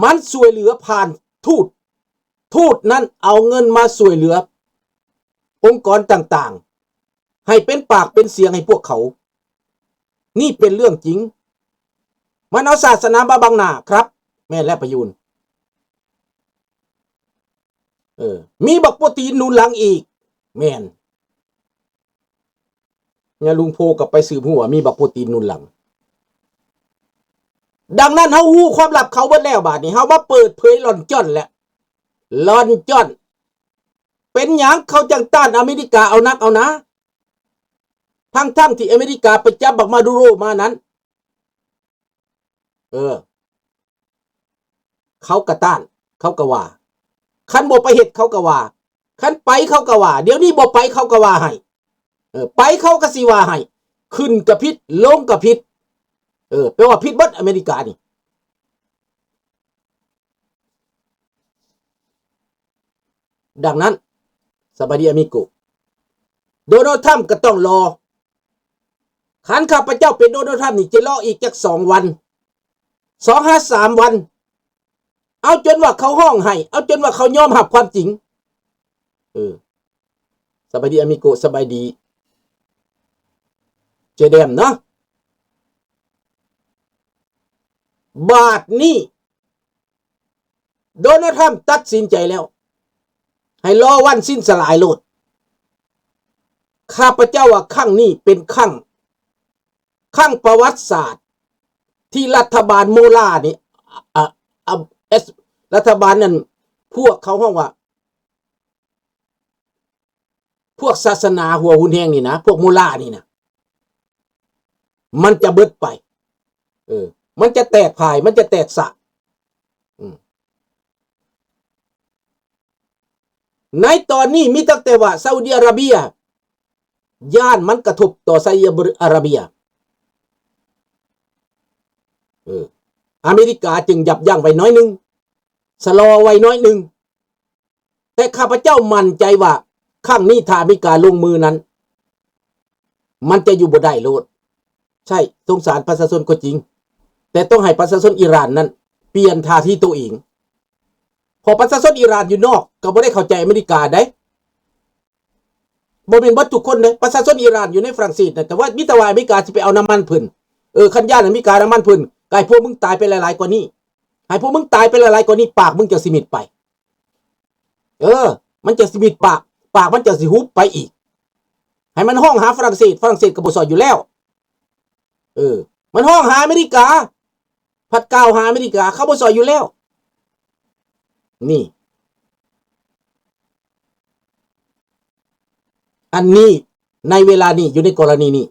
มันช่วยเหลือผ่านทูตนั้นเอาเงินมาช่วยเหลือองค์กรต่างๆให้เป็นปากเป็นเสียงให้พวกเขานี่เป็นเรื่องจริงมันเอาศาสนามาบังหน้าครับแม่และประยูนมีบักโปรตีนนูนหลังอีกแม่นเนี่ยลุงโพกับไปสืบหัวมีบักโปรตีนนูนหลังดังนั้นเฮาฮู้ความลับเขาเบิดแล้วบาดนี้เฮามาเปิดเผยหล่อนจ้อนแล้วหล่อนจ้อนเป็นหยังเขาจังต้านอเมริกาเอานักเอานะทั้งที่อเมริกาไปจับบักมาดูโรมานั้นเขากระต้านเขากะว่าคันบ่ไปเฮ็ดเขากะว่าคันไปเขากะว่าเดี๋ยวนี้บ่ไปเขากะว่าให้ไปเขาก็สิว่าให้ขึ้นกะพิษลงกะพิษแปลว่าพิษเบิดอเมริกานี่ดังนั้นสบายดีอามิโกโดนัลด์ทรัมป์ก็ต้องรอขันข้าพเจ้าเป็นโดนัลด์ทรัมป์นี่จะรออีกจัก2 วัน3 วันเอาจนว่าเขาห้องให้เอาจนว่าเขายอมรับความจริงสบายดีอามิโกสบายดีเจเดมเนาะบาทนี้โดนัลด์ทรัมป์ตัดสินใจแล้วให้รอวันสิ้นสลายโลดข้าพเจ้าว่าครั้งนี้เป็นครั้งประวัติศาสตร์ที่รัฐบาลโมลานี่รัฐบาลนั้นพวกเขาห้องว่าพวกศาสนาหัวหุ่นแหงนี่นะพวกโมลานี่นะมันจะเบิดไปมันจะแตกพายมันจะแตกสะในตอนนี้มีตั้งแต่ว่าซาอุดิอาระเบียย่านมันกระทบต่อซาอุดิอาระเบียอเมริกาจึงยับยั้งไว้น้อยนึงสลอไว้น้อยนึงแต่ข้าพเจ้ามั่นใจว่าครั้งนี้ถ้าอเมริกาลงมือนั้นมันจะอยู่บ่ได้โลดใช่สงสารประชาชนก็จริงแต่ต้องให้ประชาชนอิหร่านนั้นเปลี่ยนท่าทีตัวเองพอประชาชนอิหร่านอยู่นอกก็บ่ได้เข้าใจอเมริกาได้บ่เป็นเบิดทุกคนเลยประชาชนอิหร่านอยู่ในฝรั่งเศสนะแต่ว่ามิตรว่าอเมริกาสิไปเอาน้ำมันเพิ่นคันย่านอเมริกาน้ำมันเพิ่นก็ให้พวกมึงตายไปหลายๆกว่านี้ให้พวกมึงตายไปหลายๆกว่านี้ปากมึงจะสิมิดไปมันจะสิมิดปากมันจะสิหุบไปอีกให้มันห้องหาฝรั่งเศสก็บ่ซอยอยู่แล้วมันห้องหาอเมริกาพัดกาวหาอเมริกาเขาบ่ซอยอยู่แล้วนี่อันนี้ในเวลานี้อยู่ในกรณีนี้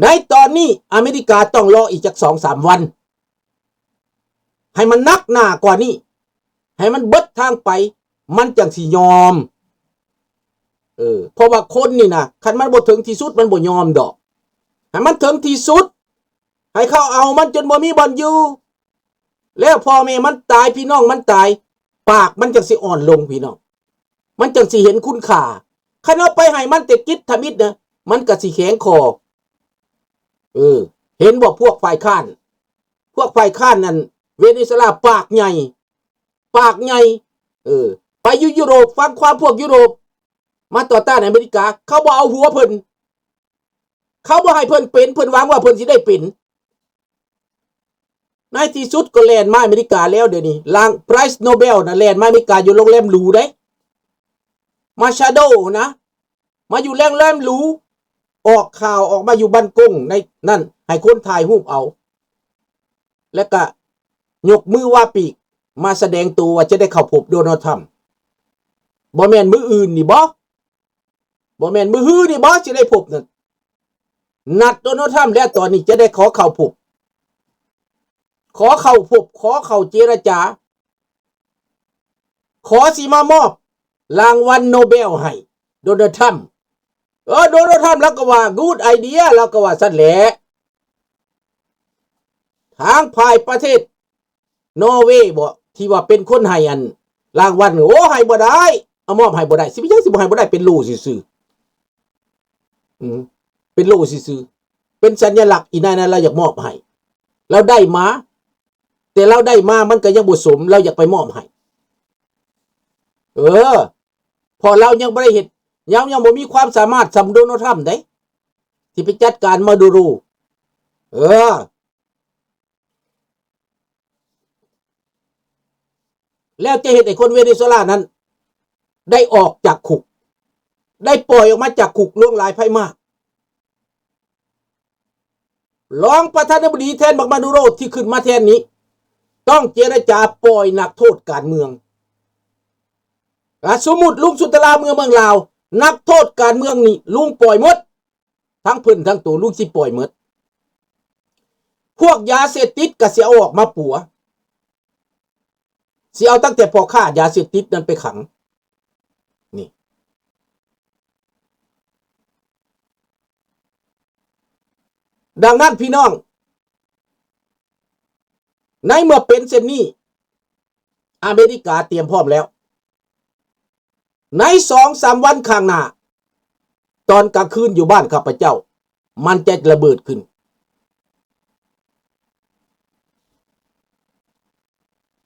ในตอนนี้อเมริกาต้องรออีกจัก 2-3 วันให้มันนักหน้ากว่านี้ให้มันเบิดทางไปมันจังสิยอมเพราะว่าคนนี่นะคันมันบ่ถึงที่สุดมันบ่ยอมดอกให้มันถึงที่สุดให้เขาเอามันจนบ่มีบ่อนอยู่แล้วพ่อแม่มันตายพี่น้องมันตายปากมันจังสิอ่อนลงพี่น้องมันจังสิเห็นคุณค่าคันเอาไปให้มันแต่กิจทมิตรนะมันก็สิแข็งคอเห็นบอกพวกฝ่ายค้านนั่นเวเนซุเอลาปากใหญ่ไปยุโรปฟังความพวกยุโรปมาต่อต้านอเมริกาเขาบ่เอาหัวเพิ่นเขาบ่ให้เพิ่นเป็นเพิ่นหวังว่าเพิ่นสิได้เป็นในที่สุดก็แลนมาอเมริกาแล้วเดี๋ยวนี้ลางไพรส์โนเบลนะแลนมาอเมริกาอยู่โรงแรมหรูเด้มาชาโดนะมาอยู่โรงแรมหรูออกข่าวออกมาอยู่บ้านกงในนั่นให้คนถ่ายรูปเอาแล้วก็ยกมือว่าปีกมาแสดงตัวว่าจะได้เข้าพบโดนัลด์ทรัมป์บ่แม่นมืออื่นนี่บ่แม่นมือฮื้อนี่บ่สิได้พบนั่นนัดโดนัลด์ทรัมป์แล้วตอนนี้จะได้ขอเข้าพบขอเข้าเจรจาขอสิมามอบรางวัลโนเบลให้โดนัลด์ทรัมป์โดนัลด์ทรัมป์แล้วก็ว่า good idea แล้วก็ว่าสั่นแหละทางภายประเทศนอร์เวย์บ่ที่ว่าเป็นคนให้อันรางวัลให้บ่ได้เอามอบให้บ่ได้สิบ่ยังสิบ่ให้บ่ได้เป็นโล่ซื่อๆเป็นโล่ซื่อๆเป็นสัญลักษณ์อีนายนั้นเราอยากมอบให้ เราได้มาแต่เราได้มามันก็ยังบ่สมเราอยากไปมอบให้พอเรายังบ่ได้เฮ็ดยังบ่มีความสามารถสำโดนัลด์ทรัมป์ได้ที่ไปจัดการมาดูรูแล้วจะเห็นไอ้คนเวเนซุเอลานั้นได้ออกจากคุกได้ปล่อยออกมาจากคุกล่วงหลายภัยมากรองประธานาธิบดีแทนบักมาดูโรที่ขึ้นมาแทนนี้ต้องเจรจาปล่อยนักโทษการเมืองสมมุติลุงสุนทราเมืองลาวนักโทษการเมืองนี่ลุงปล่อยหมดทั้งเพิ่นทั้งตัวลุงสิปล่อยหมดพวกยาเสพติดก็สิเอาออกมาปัวสิเอาตั้งแต่พอฆ่ายาเสพติดนั้นไปขังนี่ดังนั้นพี่น้องในเมื่อเป็นเช่นนี้อเมริกาเตรียมพร้อมแล้วใน 2-3 วันข้างหน้าตอนกลางคืนอยู่บ้านข้าพเจ้ามันจะระเบิดขึ้น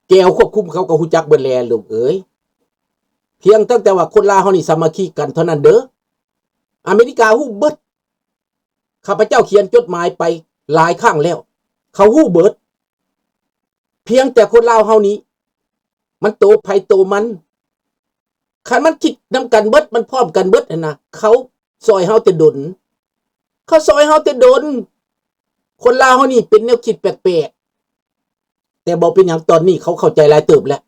แก้วควบคุมเขาก็ฮู้จักเบิดแลลูกเอ๋ยเพียงตั้งแต่ว่าคนลาวเฮานี่สามัคคีกันเท่านั้นเด้ออเมริกาฮู้เบิดข้าพเจ้าเขียนจดหมายไปหลายครั้งแล้วเขาฮู้เบิดเพียงแต่คนลาวเฮานี้มันโตไผโตมันคันมันคิดนำกันเบิดมันพร้อมกันเบิดนะเขาซอยเฮาแต่ดนเขาซอยเฮาแต่ดนคนลาวเฮานี่เป็นแนวคิดแปลกๆแต่บ่เป็นหยังตอนนี้เขาเข้าใจหลายเติบแล้ว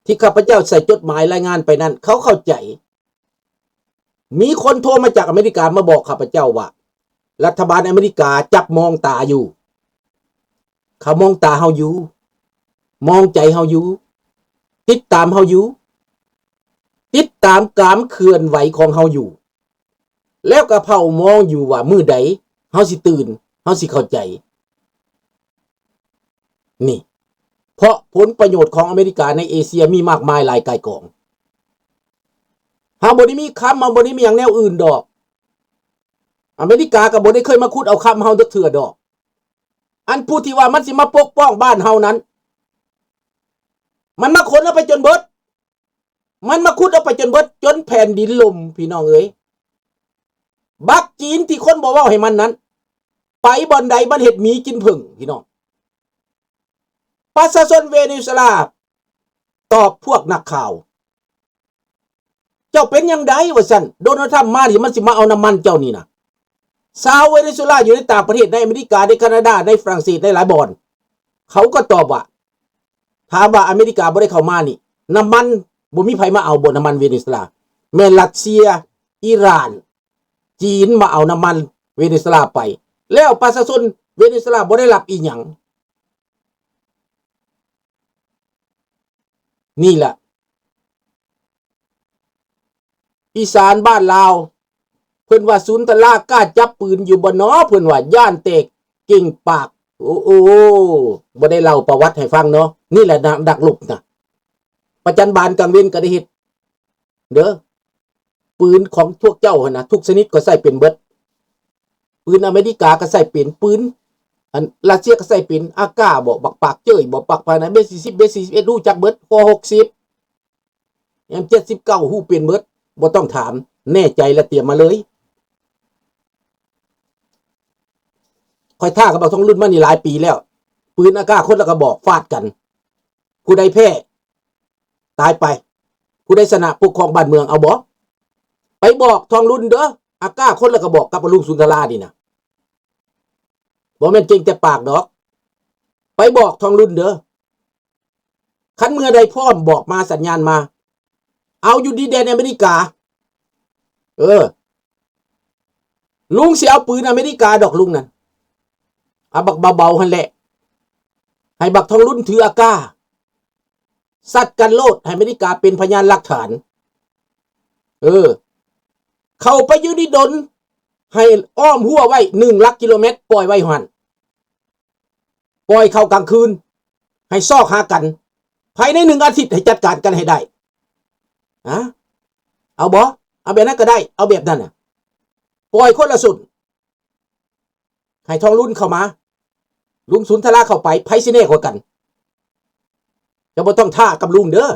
ที่ข้าพเจ้าใส่จดหมายรายงานไปนั้นเขาเข้าใจมีคนโทรมาจากอเมริกามาบอกข้าพเจ้าว่ารัฐบาลอเมริกาจับมองตาอยู่เขามองตาเฮาอยู่มองใจเฮาอยู่ติดตามเฮาอยู่ติดตามการเคลื่อนไหวของเฮาอยู่แล้วก็เผามองอยู่ว่ามื้อใดเฮาสิตื่นเฮาสิเข้าใจนี่เพราะผลประโยชน์ของอเมริกาในเอเชียมีมากมายหลายกายกองเฮาบ่ได้มีคำเฮาบ่ได้มีหยังแนวอื่นดอกอเมริกาก็บ่ได้เคยมาขุดเอาคำเฮาจักเทื่อดอกอันผู้ที่ว่ามันสิมาปกป้องบ้านเฮานั้นมันมาขนเอาไปจนเบิดมันมาขุดเอาไปจนเบิดจนแผ่นดินล่มพี่น้องเอ๋ยบักจีนที่คนบ่เว้าให้มันนั้นไปบ่อนใดมันเฮ็ดหมีกินผึ่งพี่น้องประชาชนเวเนซุเอลาตอบพวกนักข่าวเจ้าเป็นยังไงวะซั่นโดนัลด์ทรัมป์มาที่มันสิมาเอาน้ำมันเจ้านี่นะชาวเวเนซุเอลาอยู่ในต่างประเทศในอเมริกาในแคนาดาในฝรั่งเศสในหลายบ่อนเขาก็ตอบว่าถามว่าอเมริกาบ่ได้เข้ามานี่น้ำมันบ่มีไผมาเอาบ่น้ำมันเวเนซุเอลาแม้รัสเซียอิหร่านจีนมาเอาน้ำมันเวเนซุเอลาไปแล้วประชาชนเวเนซุเอลาบ่ได้รับอีหยังนี่แหละอีสานบ้านลาวเพิ่นว่าสุนทรากล้าจับปืนอยู่บ่น้อเพิ่นว่าย่านเตกเก่งปากโอ้บ่ได้เล่าประวัติให้ฟังเนาะนี่แหละดักลุกนะประจันบานกลางเว้นก็ได้เฮ็ดเด้อปืนของพวกเจ้าหั่นน่ะทุกชนิดก็ใช้เป็นเบิดปืนอเมริกาก็ใช้เป็นปืนอันรัสเซียก็ใช้เป็นอากาบ่บักปากเจ้ยบ่ปักภายในเบส40เบส41รู้จักเบิดคอ60 M79ฮู้เป็นเบิดบ่ต้องถามแน่ใจและเตรียมมาเลยค่อยท่ากับบักทองรุ่นมานี่หลายปีแล้วปืนอากาคนละกระบอกฟาดกันผู้ใดแพ้ตายไปผู้ใดชนะปกครองบ้านเมืองเอาบ่ไปบอกทองรุ่นเด้ออากาคนละกระบอกกับลุงสุนทรานี่นะบ่แม่นจริงแต่ปากดอกไปบอกทองรุ่นเด้อคันเมื่อใดพร้อมบอกมาสัญญาณมาเอาอยู่ดีแดนอเมริกาลุงสิเอาปืนอเมริกาดอกลุงนั่นเอาบักเบาๆหั่นแหละให้บักทองรุ่นถืออากาสัตว์กันโลดให้อเมริกาเป็นพยานหลักฐานเข้าไปอยู่ในดนให้อ้อมหัวไว้1 ลักกิโลเมตรปล่อยไว้หันปล่อยเข้ากลางคืนให้ซอกหากันภายใน1 อาทิตย์ให้จัดการกันให้ได้เอาบ่เอาแบบนั้นก็ได้เอาแบบนั้นน่ะปล่อยคนละสุดให้ทองรุ่นเข้ามา ลุงสุนทราเข้าไปไผสิแน่กว่ากันจะบ่ต้องท่ากับลุงเด้อ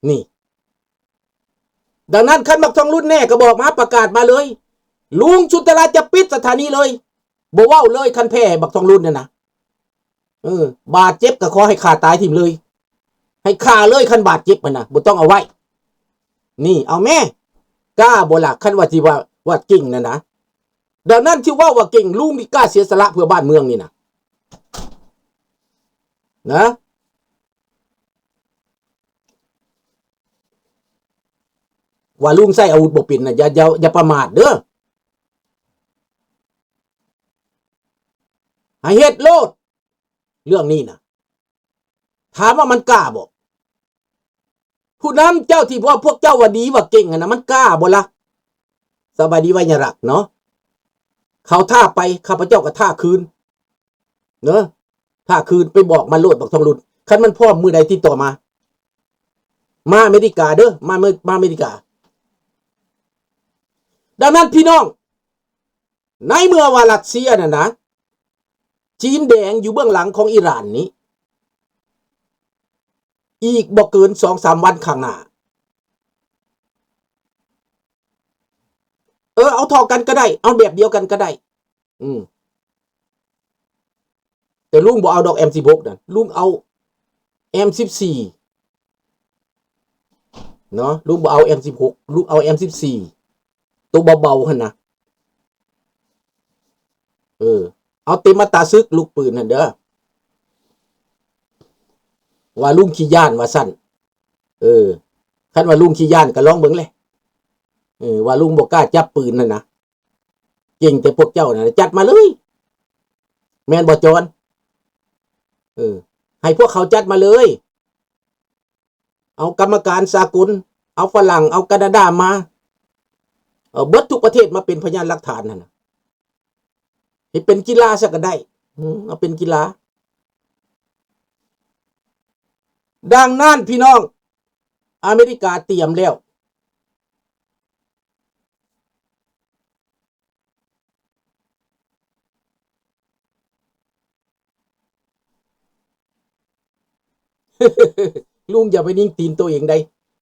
นี่ดังนั้นคันบักทองรุ่นแน่ก็บอกมาประกาศมาเลยลุงสุนทราจะปิดสถานีเลยบ่เว้าเลยคันแพ้บักทองรุ่นน่ะนะบาดเจ็บก็ขอให้ขาตายทิ่มเลยให้ฆ่าเลยคันบาดเจ็บมันน่ะบ่ต้องเอาไว้นี่เอาแม่กล้าบ่ล่ะคันว่าสิว่าเก่งนะดังนั้นที่ว่าเก่งลุงนี่กล้าเสียสละเพื่อบ้านเมืองนี่นะว่าลุงใส่อาวุธบ่เป็นน่ะอย่าประมาทเด้อให้เฮ็ดโลดเรื่องนี้นะถามว่ามันกล้าบ่ผู้นำเจ้าที่ว่าพวกเจ้าว่าดีว่าเก่งนะมันกล้าบ่ล่ะสบายดีไว้อย่ารักเนาะเขาท่าไปข้าพเจ้าก็ท่าคืนเนอะท่าคืนไปบอกมันโลดบอกทองรุ่นคันมันพร้อมมือใดติดต่อมาอเมริกาเด้อมาอเมริกาดังนั้นพี่น้องในเมื่อว่ารัสเซียน่ะนะจีนแดงอยู่เบื้องหลังของอิหร่านนี้อีกบ่เกิน 2-3 วันข้างหน้าเอาทอกันก็ได้เอาแบบเดียวกันก็ได้แต่ลุงบ่เอาดอก M16 นั่นลุงเอา M14 เนาะลุงบ่เอา M16 ลุงเอา M14 ตัวเบาๆหั่นนะเอาเต็มมาตาซึกลูกปืนนั่นเด้อว่าลุงขี้ย่านว่าสั่นคันว่าลุงขี้ย่านก็ลองเบิ่งเลยว่าลุงบ่กล้าจับปืนนั่นนะเก่งแต่พวกเจ้าน่ะจัดมาเลยแม่นบ่จอนให้พวกเขาจัดมาเลยเอากรรมการสากลเอาฝรั่งเอาแคนาดามาเบิดทุกประเทศมาเป็นพยานหลักฐานนั่นน่ะให้เป็นกีฬาซะก็ได้เอาเป็นกีฬาดังนั้นพี่น้องอเมริกาเตรียมแล้วลุงอย่าไปนิ่งตีนตัวเองได้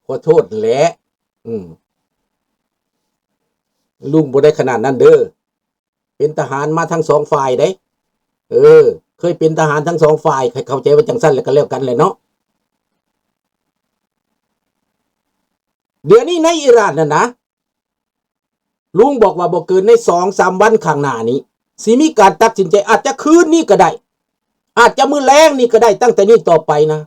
ขอโทษแหละลุงบ่ได้ขนาดนั้นเด้อเป็นทหารมาทั้งสองฝ่ายได้เคยเป็นทหารทั้งสองฝ่ายใครเข้าใจว่าจังสั้นแล้วก็แล้วกันเลยเนาะเดี๋ยวนี้ในอิหร่านน่ะนะลุงบอกว่าบ่เกินใน 2-3 วันข้างหน้านี้สิมีการตัดสินใจอาจจะคืนนี้ก็ได้อาจจะมื้อแลงนี่ก็ได้ตั้งแต่นี้ต่อไปนะ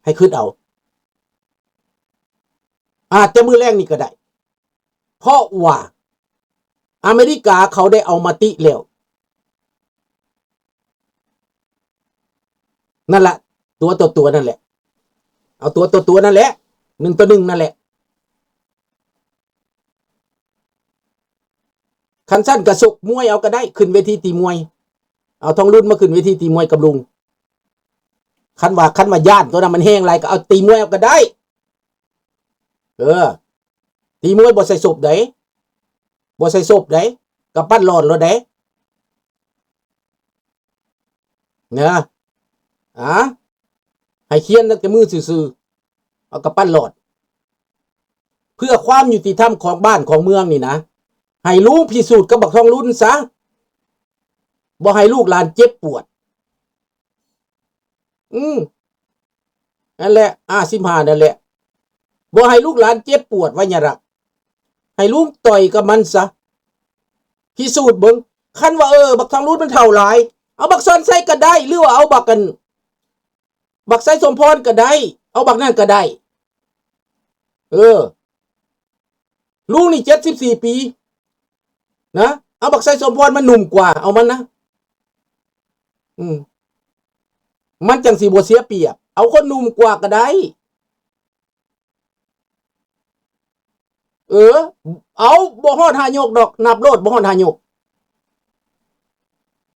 ให้คืนเอาอาจจะมื้อแลงนี่ก็ได้เพราะว่าอเมริกาเขาได้เอามาติแล้วนั่นแหละตัวต่อตัวนั่นแหละเอาตัวต่อตัวนั่นแหละ1 ต่อ 1นั่นแหละคันสั้นกระสุกมวยเอาก็ได้ขึ้นเวทีตีมวยเอาทองรุ่นมาขึ้นเวทีตีมวยกับลุงคันว่าญาติตัวนั้นมันแห้งไรก็เอาตีมวยเอาก็ได้ตีมวยบ่ใส่ศพได้บ่ใส่ศพได้กับปั้นหลอดแล้วได้เนี่ยให้เคียนตั้งแต่มือซื่อๆเอากับปั้นหลอดเพื่อความยุติธรรมของบ้านของเมืองนี่นะให้ลุงพิสูจน์กับบักทองรุ่นซะบ่ให้ลูกหลานเจ็บปวดนั่นแหละ15นั่นแหละบ่ให้ลูกหลานเจ็บปวดว่าอย่ารักให้ลุงต่อยกับมันซะพิสูจน์เบิ่งคันว่าบักทองรุ่นมันเท่าหลายเอาบักซอนใส่ก็ได้หรือว่าเอาบักใส่สมพรก็ได้เอาบักนั่นก็ได้ลุงนี่74 ปีนะเอาบักใส่สมพรมันหนุ่มกว่าเอามันนะมันจังสิบ่เสียเปรียบเอาคนหนุ่มกว่าก็ได้เอาบ่ฮอดหายกดอกนับโลดบ่ฮอดหายก